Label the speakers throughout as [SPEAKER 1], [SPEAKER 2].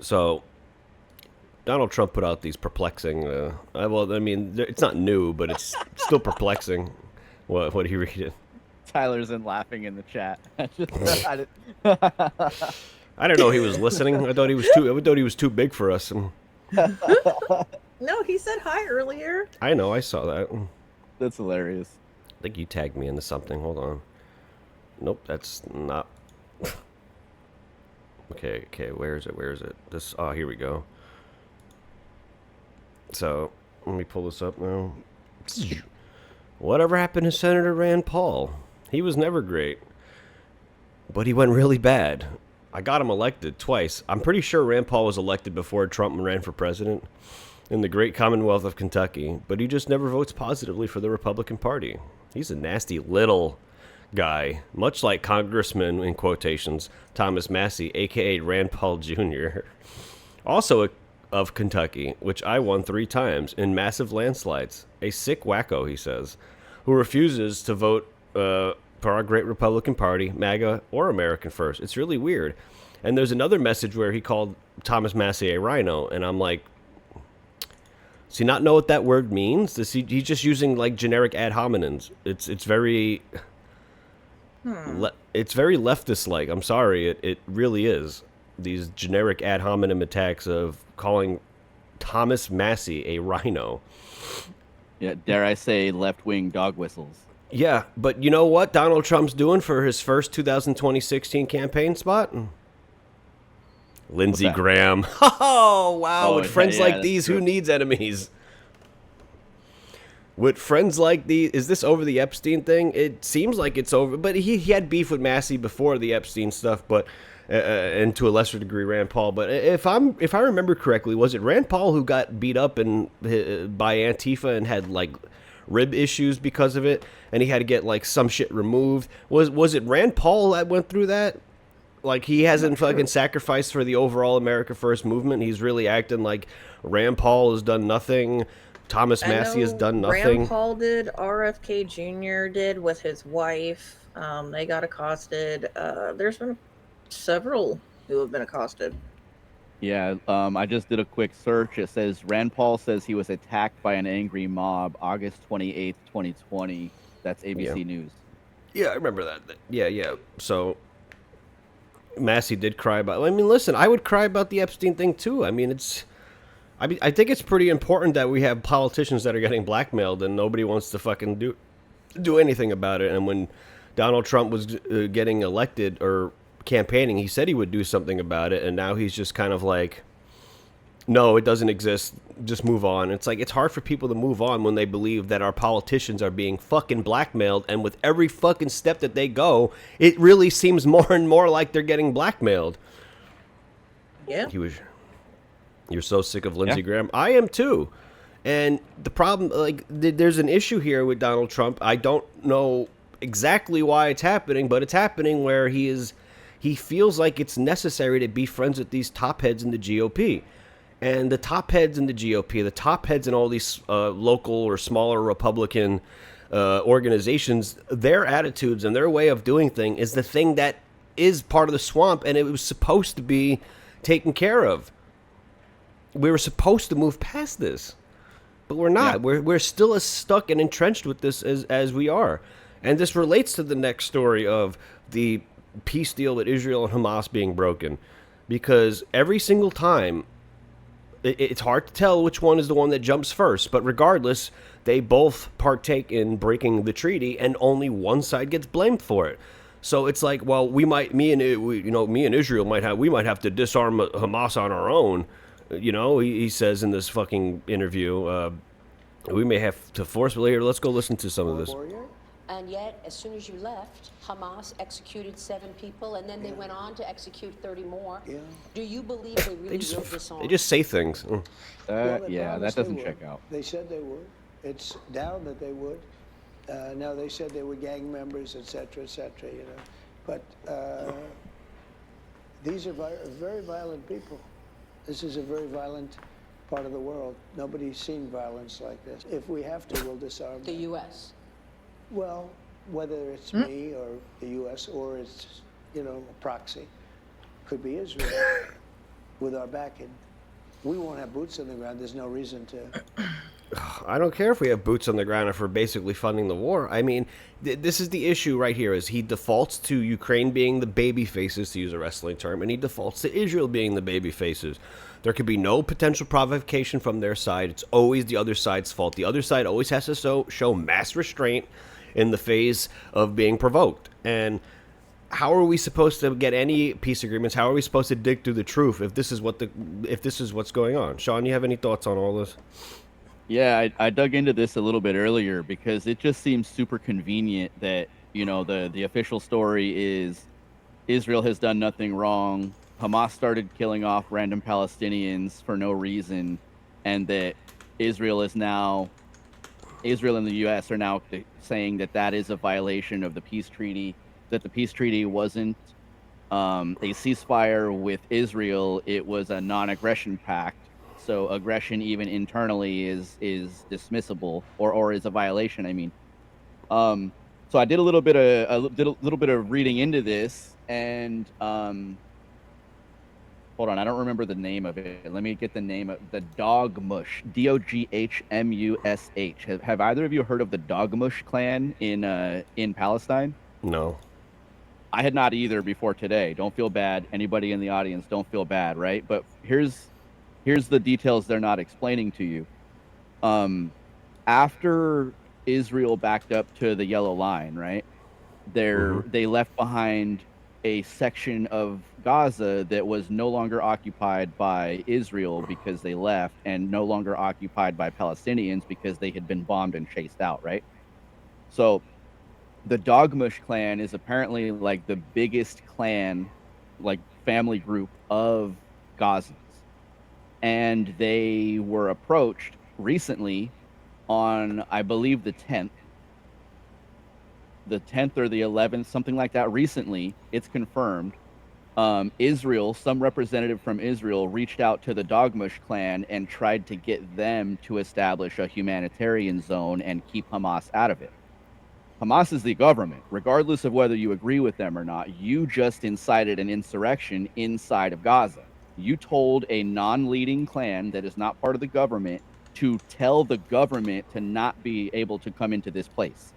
[SPEAKER 1] So Donald Trump put out these perplexing. Well, I mean, it's not new, but it's still perplexing. What he read it?
[SPEAKER 2] Tyler's in laughing in the chat.
[SPEAKER 1] I don't know. He was listening. I thought he was too. I thought he was too big for us.
[SPEAKER 3] No, he said hi earlier.
[SPEAKER 1] I know. I saw that.
[SPEAKER 2] That's hilarious.
[SPEAKER 1] I think you tagged me into something. Hold on. Nope, that's not. Okay. Where is it? This. Oh, here we go. So let me pull this up now. Whatever happened to Senator Rand Paul? He was never great, but he went really bad. I got him elected twice. I'm pretty sure Rand Paul was elected before Trump ran for president in the great Commonwealth of Kentucky, but he just never votes positively for the Republican Party. He's a nasty little guy, much like Congressman, in quotations, Thomas Massey, a.k.a. Rand Paul Jr., also of Kentucky, which I won 3 times in massive landslides. A sick wacko, he says, who refuses to vote for our great Republican Party, MAGA, or American First. It's really weird. And there's another message where he called Thomas Massey a rhino, and I'm like, does he not know what that word means? He's just using like generic ad hominems. It's very it's very leftist like. I'm sorry, it really is. These generic ad hominem attacks of calling Thomas Massey a rhino.
[SPEAKER 2] Yeah, dare I say left-wing dog whistles.
[SPEAKER 1] Yeah, but you know what Donald Trump's doing for his first 2016 campaign spot? Lindsey Graham. Oh, wow. With friends like these, who needs enemies? With friends like these, is this over the Epstein thing? It seems like it's over, but he had beef with Massey before the Epstein stuff, but and to a lesser degree Rand Paul. But if I remember correctly, was it Rand Paul who got beat up by Antifa and had like rib issues because of it, and he had to get like some shit removed? Was it Rand Paul that went through that? Like, he hasn't fucking sacrificed for the overall America First movement. He's really acting like Rand Paul has done nothing. Thomas Massey has done nothing.
[SPEAKER 3] Rand Paul did. RFK Jr. did with his wife. They got accosted. There's been several who have been accosted.
[SPEAKER 2] Yeah, I just did a quick search. It says Rand Paul says he was attacked by an angry mob August 28th, 2020. That's ABC News. Yeah,
[SPEAKER 1] I remember that. Yeah. So Massey did cry about. I mean, listen, I would cry about the Epstein thing too. I mean, I think it's pretty important that we have politicians that are getting blackmailed and nobody wants to fucking do anything about it. And when Donald Trump was getting elected or campaigning, he said he would do something about it, and now he's just kind of like, no, it doesn't exist, just move on. It's like, it's hard for people to move on when they believe that our politicians are being fucking blackmailed, and with every fucking step that they go, it really seems more and more like they're getting blackmailed.
[SPEAKER 3] Yeah.
[SPEAKER 1] You're so sick of Lindsey Graham. I am too. And the problem, like, there's an issue here with Donald Trump. I don't know exactly why it's happening, but it's happening where he feels like it's necessary to be friends with these top heads in the GOP. And the top heads in the GOP, the top heads in all these local or smaller Republican organizations, their attitudes and their way of doing things is the thing that is part of the swamp, and it was supposed to be taken care of. We were supposed to move past this, but we're not. Yeah. We're still as stuck and entrenched with this as we are. And this relates to the next story of the peace deal with Israel and Hamas being broken, because every single time, it's hard to tell which one is the one that jumps first, but regardless, they both partake in breaking the treaty, and only one side gets blamed for it. So it's like, well, me and Israel might have to disarm Hamas on our own. You know, he says in this fucking interview, we may have to forcibly here. Let's go listen to some of this.
[SPEAKER 4] And yet, as soon as you left, Hamas executed 7 people, and then they went on to execute 30 more. Yeah. Do you believe they really will disarm?
[SPEAKER 1] They just say things.
[SPEAKER 2] That doesn't check out.
[SPEAKER 5] They said they would. It's down that they would. Now they said they were gang members, et cetera, you know. But these are very violent people. This is a very violent part of the world. Nobody's seen violence like this. If we have to, we'll disarm
[SPEAKER 4] the U.S.
[SPEAKER 5] Well, whether it's me or the U.S. or it's, a proxy, could be Israel. with our backing. We won't have boots on the ground. There's no reason to.
[SPEAKER 1] I don't care if we have boots on the ground if we're basically funding the war. I mean, this is the issue right here, is he defaults to Ukraine being the baby faces, to use a wrestling term, and he defaults to Israel being the baby faces. There could be no potential provocation from their side. It's always the other side's fault. The other side always has to show mass restraint in the phase of being provoked. And how are we supposed to get any peace agreements? How are we supposed to dig through the truth if this is what's going on? Sean, you have any thoughts on all this?
[SPEAKER 2] Yeah, I dug into this a little bit earlier because it just seems super convenient that, you know, the official story is Israel has done nothing wrong. Hamas started killing off random Palestinians for no reason, and that Israel and the U.S. are now saying that that is a violation of the peace treaty, that the peace treaty wasn't a ceasefire with Israel, it was a non-aggression pact. So aggression, even internally, is dismissible or is a violation. I mean, so I did a little bit of reading into this, and hold on, I don't remember the name of it. Let me get the name of the Dogmush, Doghmush. Have either of you heard of the Dogmush clan in Palestine?
[SPEAKER 1] No.
[SPEAKER 2] I had not either before today. Don't feel bad. Anybody in the audience, don't feel bad, right? But here's the details they're not explaining to you. After Israel backed up to the yellow line, right? They left behind a section of Gaza that was no longer occupied by Israel because they left, and no longer occupied by Palestinians because they had been bombed and chased out, right? So the Dogmush clan is apparently like the biggest clan, like family group of Gazans. And they were approached recently on, I believe, the 10th or the 11th, something like that. Recently, it's confirmed. Israel, some representative from Israel reached out to the Dogmush clan and tried to get them to establish a humanitarian zone and keep Hamas out of it. Hamas is the government. Regardless of whether you agree with them or not, you just incited an insurrection inside of Gaza. You told a non-leading clan that is not part of the government to tell the government to not be able to come into this place.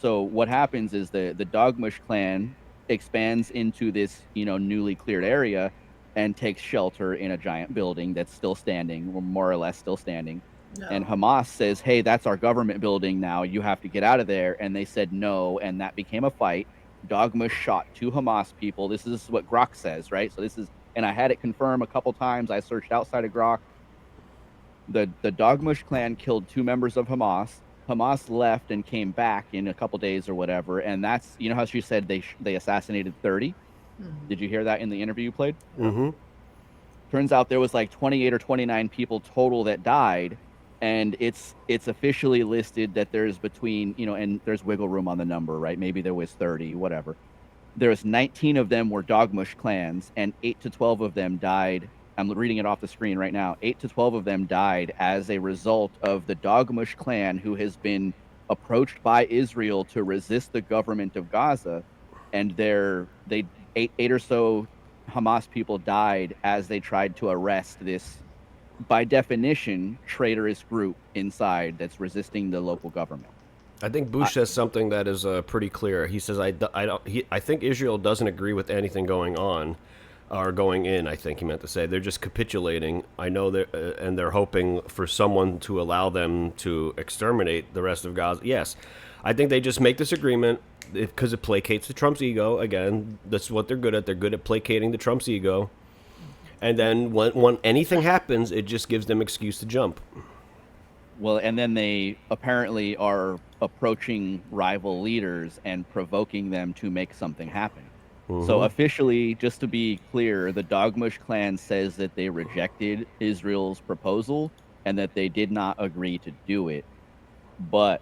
[SPEAKER 2] So what happens is the Dogmush clan expands into this, you know, newly cleared area and takes shelter in a giant building that's still standing, or more or less still standing. No. And Hamas says, hey, that's our government building now. You have to get out of there. And they said no, and that became a fight. Dogmush shot 2 Hamas people. This is what Grok says, right? So this is, and I had it confirmed a couple times. I searched outside of Grok. The Dogmush clan killed 2 members of Hamas. Hamas left and came back in a couple days or whatever. And that's, you know how she said they assassinated 30? Mm-hmm. Did you hear that in the interview you played?
[SPEAKER 1] Mm-hmm.
[SPEAKER 2] Turns out there was like 28 or 29 people total that died. And it's officially listed that there's between, you know, and there's wiggle room on the number, right? Maybe there was 30, whatever. There's 19 of them were Dogmush clans, and 8 to 12 of them died. I'm reading it off the screen right now. 8 to 12 of them died as a result of the Dogmush clan, who has been approached by Israel to resist the government of Gaza, and eight or so Hamas people died as they tried to arrest this, by definition, traitorous group inside that's resisting the local government.
[SPEAKER 1] I think Bush says something that is pretty clear. He says, I think Israel doesn't agree with anything going on or going in, I think he meant to say. They're just capitulating. I know and they're hoping for someone to allow them to exterminate the rest of Gaza. Yes, I think they just make this agreement because it placates the Trump's ego. Again, that's what they're good at. They're good at placating the Trump's ego. And then when anything happens, it just gives them excuse to jump.
[SPEAKER 2] Well, and then they apparently are approaching rival leaders and provoking them to make something happen. Mm-hmm. So officially, just to be clear, the Dogmush clan says that they rejected Israel's proposal and that they did not agree to do it. But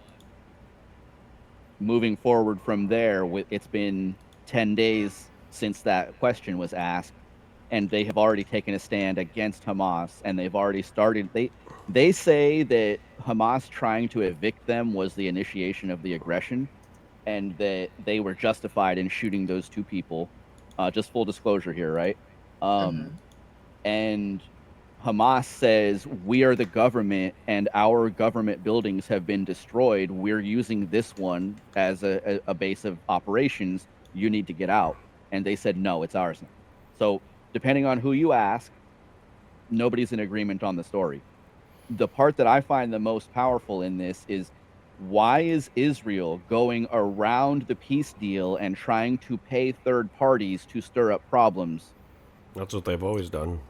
[SPEAKER 2] moving forward from there, it's been 10 days since that question was asked, and they have already taken a stand against Hamas, and they've already started. They say that Hamas trying to evict them was the initiation of the aggression, and that they were justified in shooting those 2 people. Just full disclosure here, right? and Hamas says, we are the government and our government buildings have been destroyed. We're using this one as a base of operations. You need to get out. And they said, no, it's ours now. So depending on who you ask, nobody's in agreement on the story. The part that I find the most powerful in this is, why is Israel going around the peace deal and trying to pay third parties to stir up problems?
[SPEAKER 1] That's what they've always done.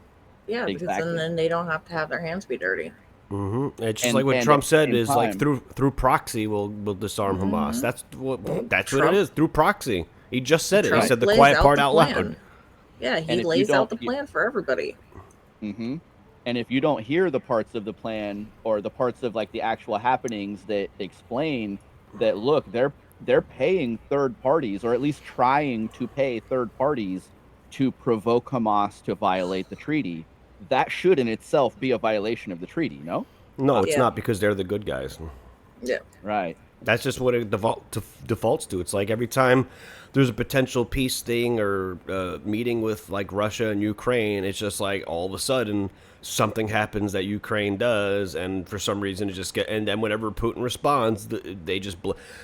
[SPEAKER 3] Yeah, because
[SPEAKER 2] Exactly.
[SPEAKER 3] then they don't have to have their hands be dirty.
[SPEAKER 1] It's just
[SPEAKER 2] And-
[SPEAKER 1] like what
[SPEAKER 2] and
[SPEAKER 1] Trump
[SPEAKER 2] at the
[SPEAKER 1] said
[SPEAKER 2] same
[SPEAKER 1] is like
[SPEAKER 2] time-
[SPEAKER 1] through proxy we'll disarm Hamas. That's what
[SPEAKER 3] Trump-
[SPEAKER 1] it is, through proxy. He just said it. He
[SPEAKER 3] Trump
[SPEAKER 1] said the
[SPEAKER 3] lays
[SPEAKER 1] quiet
[SPEAKER 3] out
[SPEAKER 1] part
[SPEAKER 3] the
[SPEAKER 1] out
[SPEAKER 3] plan.
[SPEAKER 1] loud.
[SPEAKER 3] Yeah,
[SPEAKER 2] And
[SPEAKER 3] he
[SPEAKER 2] if you
[SPEAKER 3] lays out the
[SPEAKER 2] don't-
[SPEAKER 3] plan for everybody.
[SPEAKER 2] Mm-hmm. And if you don't hear the parts of the plan or the parts of like the actual happenings that explain that, look, they're paying third parties, or at least trying to pay third parties to provoke Hamas to violate the treaty, that should in itself be a violation of the treaty, no?
[SPEAKER 1] No, it's
[SPEAKER 3] Yeah.
[SPEAKER 1] not, because they're the good guys.
[SPEAKER 3] Yeah.
[SPEAKER 2] Right.
[SPEAKER 1] That's just what it defaults to. It's like every time there's a potential peace thing or meeting with like Russia and Ukraine, it's just like all of a sudden something happens that Ukraine does, and for some reason it just and then whenever Putin responds, they just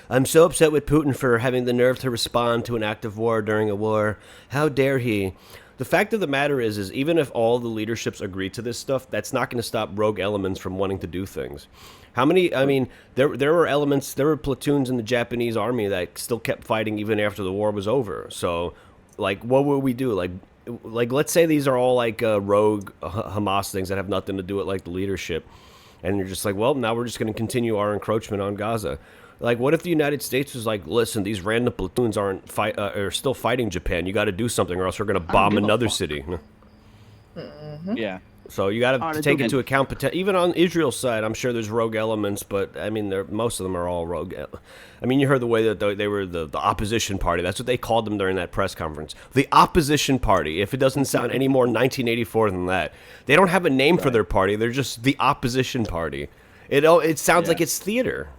[SPEAKER 1] I'm so upset with Putin for having the nerve to respond to an act of war during a war. How dare he? The fact of the matter is even if all the leaderships agree to this stuff, that's not going to stop rogue elements from wanting to do things. How many? I mean, there were platoons in the Japanese army that still kept fighting even after the war was over. So, like, what would we do? Like let's say these are all like rogue Hamas things that have nothing to do with like the leadership, and you're just like, well, now we're just going to continue our encroachment on Gaza. Like, what if the United States was like, listen, these random platoons are still fighting Japan. You got to do something, or else we're going to bomb another city.
[SPEAKER 2] Yeah.
[SPEAKER 1] So you got to take into account, even on Israel's side, I'm sure there's rogue elements, but I mean, most of them are all rogue. I mean, you heard the way that they were the opposition party. That's what they called them during that press conference. The opposition party. If it doesn't sound any more 1984 than that, they don't have a name for their party. They're just the opposition party. It sounds like it's theater.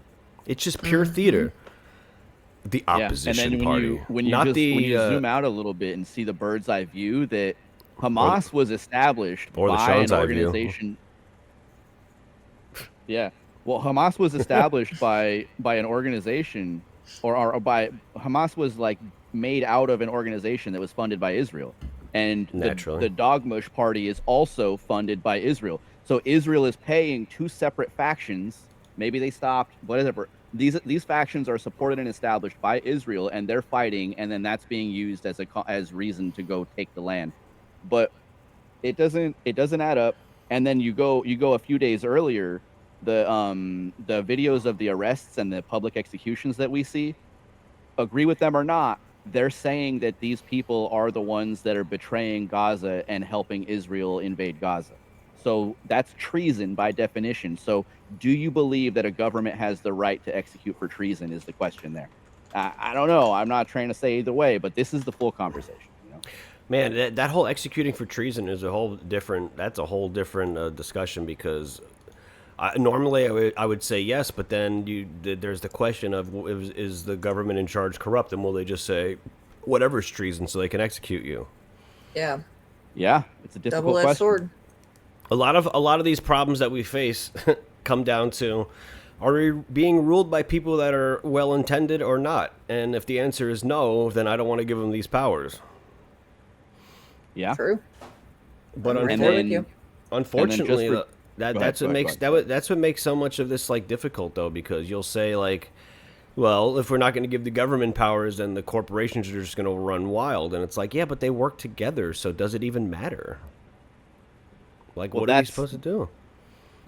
[SPEAKER 1] It's just pure theater. The opposition
[SPEAKER 2] and then
[SPEAKER 1] party.
[SPEAKER 2] when you zoom out a little bit and see the bird's eye view, that Hamas was established
[SPEAKER 1] or the
[SPEAKER 2] by an
[SPEAKER 1] Shaunseyeview view.
[SPEAKER 2] organization. Yeah, well, Hamas was established by an organization, or by Hamas was like made out of an organization that was funded by Israel, and the Dogmush Party is also funded by Israel. So Israel is paying two separate factions. Maybe they stopped, whatever. These factions are supported and established by Israel, and they're fighting, and then that's being used as reason to go take the land. But it doesn't add up. And then you go a few days earlier, the videos of the arrests and the public executions that we see, agree with them or not, they're saying that these people are the ones that are betraying Gaza and helping Israel invade Gaza. So that's treason by definition. So do you believe that a government has the right to execute for treason is the question there. I don't know. I'm not trying to say either way, but this is the full conversation. You know?
[SPEAKER 1] Man, that whole executing for treason is a whole different discussion, because normally I would say yes, but then there's the question of, is the government in charge corrupt, and will they just say whatever's treason so they can execute you?
[SPEAKER 3] Yeah.
[SPEAKER 2] Yeah, it's a difficult
[SPEAKER 3] Double-edged
[SPEAKER 2] question.
[SPEAKER 3] sword.
[SPEAKER 1] A lot of these problems that we face come down to, are we being ruled by people that are well-intended or not? And if the answer is no, then I don't want to give them these powers.
[SPEAKER 2] Yeah.
[SPEAKER 3] True.
[SPEAKER 1] But
[SPEAKER 3] I'm right there with you.
[SPEAKER 1] unfortunately, that's what makes so much of this like difficult, though, because you'll say like, well, if we're not going to give the government powers, then the corporations are just going to run wild, and it's like, yeah, but they work together, so does it even matter? Like, what are we supposed to do?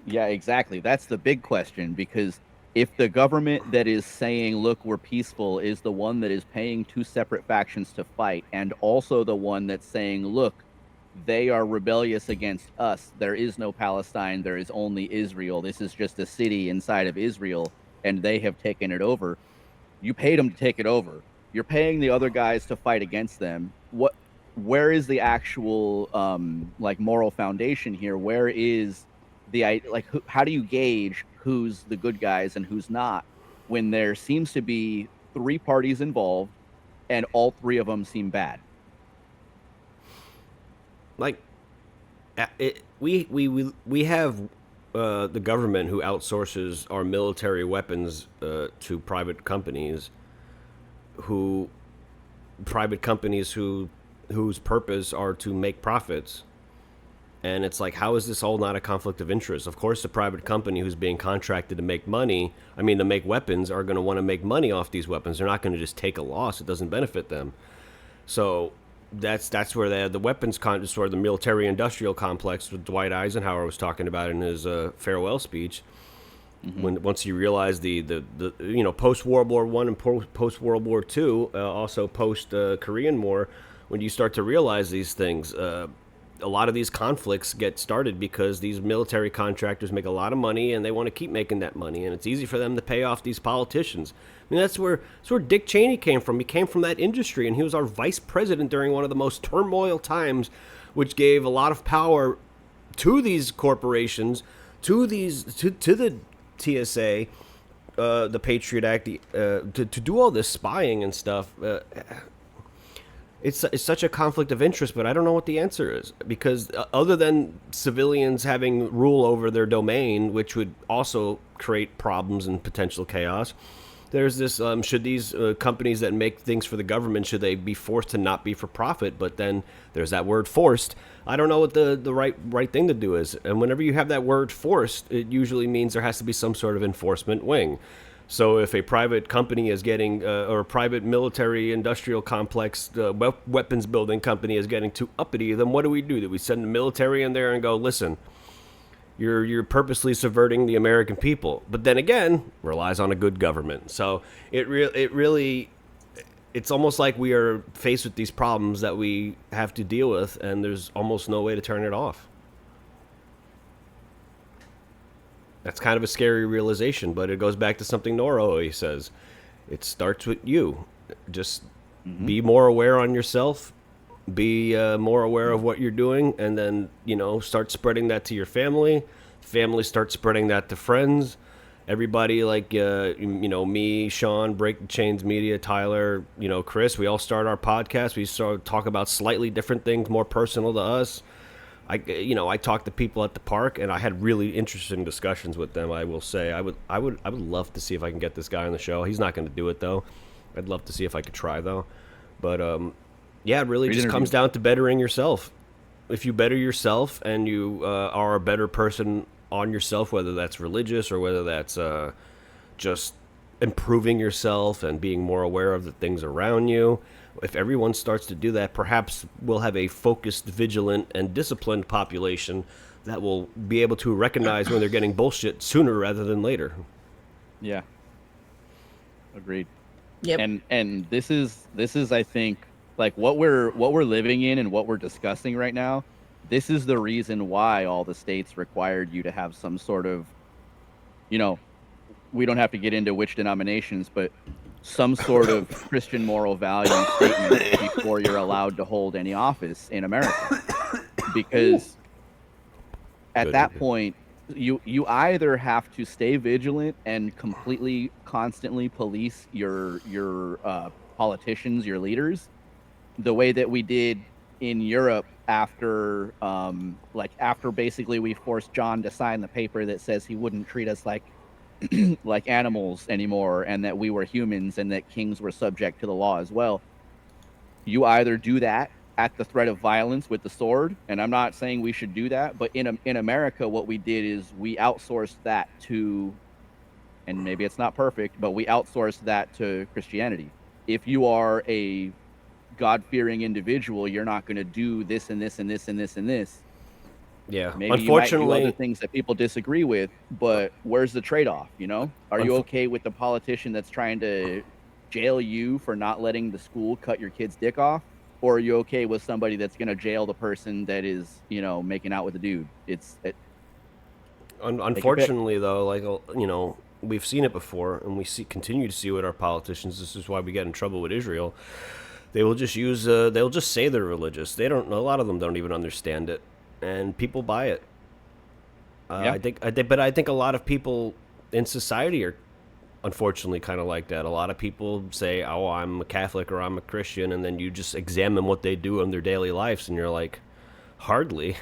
[SPEAKER 2] Yeah, exactly. That's the big question, because if the government that is saying, look, we're peaceful, is the one that is paying two separate factions to fight, and also the one that's saying, look, they are rebellious against us. There is no Palestine. There is only Israel. This is just a city inside of Israel, and they have taken it over. You paid them to take it over. You're paying the other guys to fight against them. Where is the actual like moral foundation here? Where is how do you gauge who's the good guys and who's not, when there seems to be three parties involved and all three of them seem bad?
[SPEAKER 1] Like, we have the government who outsources our military weapons to private companies whose purpose are to make profits. And it's like, how is this all not a conflict of interest? Of course, the private company who's being contracted to make money, to make weapons, are going to want to make money off these weapons. They're not going to just take a loss. It doesn't benefit them. So that's where the weapons sort of the military-industrial complex that Dwight Eisenhower was talking about in his farewell speech. Once you realize the post World War I and post World War II, also post Korean War, when you start to realize these things, a lot of these conflicts get started because these military contractors make a lot of money and they want to keep making that money, and it's easy for them to pay off these politicians. That's where Dick Cheney came from. He came from that industry, and he was our vice president during one of the most turmoil times, which gave a lot of power to these corporations, to the TSA, the Patriot Act, to do all this spying and stuff. It's such a conflict of interest, but I don't know what the answer is, because other than civilians having rule over their domain, which would also create problems and potential chaos, there's this, should these companies that make things for the government, should they be forced to not be for profit? But then there's that word forced. I don't know what the right thing to do is. And whenever you have that word forced, it usually means there has to be some sort of enforcement wing. So if a private company is getting, or a private military industrial complex, weapons building company is getting too uppity, then what do? Do we send the military in there and go, listen, you're purposely subverting the American people? But then again, relies on a good government. So it's almost like we are faced with these problems that we have to deal with, and there's almost no way to turn it off. That's kind of a scary realization, but it goes back to something Nora always says. It starts with you. Just be more aware on yourself, be more aware of what you're doing, and then, start spreading that to your family. Family start spreading that to friends. Everybody, like, me, Sean, Break the Chains Media, Tyler, Chris, we all start our podcast. We start talk about slightly different things, more personal to us. I talked to people at the park, and I had really interesting discussions with them. I will say, I would love to see if I can get this guy on the show. He's not going to do it though. I'd love to see if I could try though. But yeah, it really just comes down to bettering yourself. If you better yourself and you are a better person on yourself, whether that's religious or whether that's just improving yourself and being more aware of the things around you. If everyone starts to do that, perhaps we'll have a focused, vigilant, and disciplined population that will be able to recognize when they're getting bullshit sooner rather than later.
[SPEAKER 2] Yeah. Agreed.
[SPEAKER 3] Yep.
[SPEAKER 2] And this is I think, like, what we're living in and what we're discussing right now. This is the reason why all the states required you to have some sort of, we don't have to get into which denominations, but some sort of Christian moral value statement before you're allowed to hold any office in America. Because at that point, you either have to stay vigilant and completely, constantly police your politicians, your leaders, the way that we did in Europe after basically we forced John to sign the paper that says he wouldn't treat us like animals anymore, and that we were humans, and that kings were subject to the law as well. You either do that at the threat of violence with the sword, and I'm not saying we should do that, but in America, what we did is we outsourced that to, and maybe it's not perfect, but we outsourced that to Christianity. If you are a God-fearing individual, you're not going to do this and this and this and this and this.
[SPEAKER 1] Yeah,
[SPEAKER 2] maybe
[SPEAKER 1] unfortunately,
[SPEAKER 2] you might do other things that people disagree with, but where's the trade-off? Are you okay with the politician that's trying to jail you for not letting the school cut your kid's dick off, or are you okay with somebody that's going to jail the person that is, making out with a dude?
[SPEAKER 1] Unfortunately, though, we've seen it before, and we continue to see with our politicians. This is why we get in trouble with Israel. They will just use, they'll just say they're religious. A lot of them don't even understand it. And people buy it.
[SPEAKER 2] Yeah.
[SPEAKER 1] I think a lot of people in society are unfortunately kind of like that. A lot of people say, "Oh, I'm a Catholic" or "I'm a Christian," and then you just examine what they do in their daily lives, and you're like, Hardly.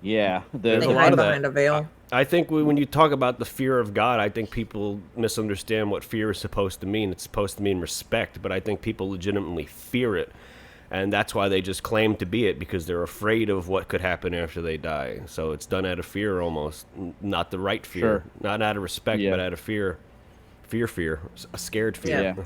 [SPEAKER 2] Yeah,
[SPEAKER 1] There's
[SPEAKER 3] They
[SPEAKER 1] a lot
[SPEAKER 3] hide
[SPEAKER 1] of that.
[SPEAKER 3] behind a veil.
[SPEAKER 1] I think when you talk about the fear of God, I think people misunderstand what fear is supposed to mean. It's supposed to mean respect, but I think people legitimately fear it. And that's why they just claim to be it, because they're afraid of what could happen after they die. So it's done out of fear almost. Not the right fear.
[SPEAKER 2] Sure.
[SPEAKER 1] Not out of respect,
[SPEAKER 2] Yeah.
[SPEAKER 1] but out of fear. Fear. A scared fear.
[SPEAKER 3] Yeah.
[SPEAKER 2] Yeah.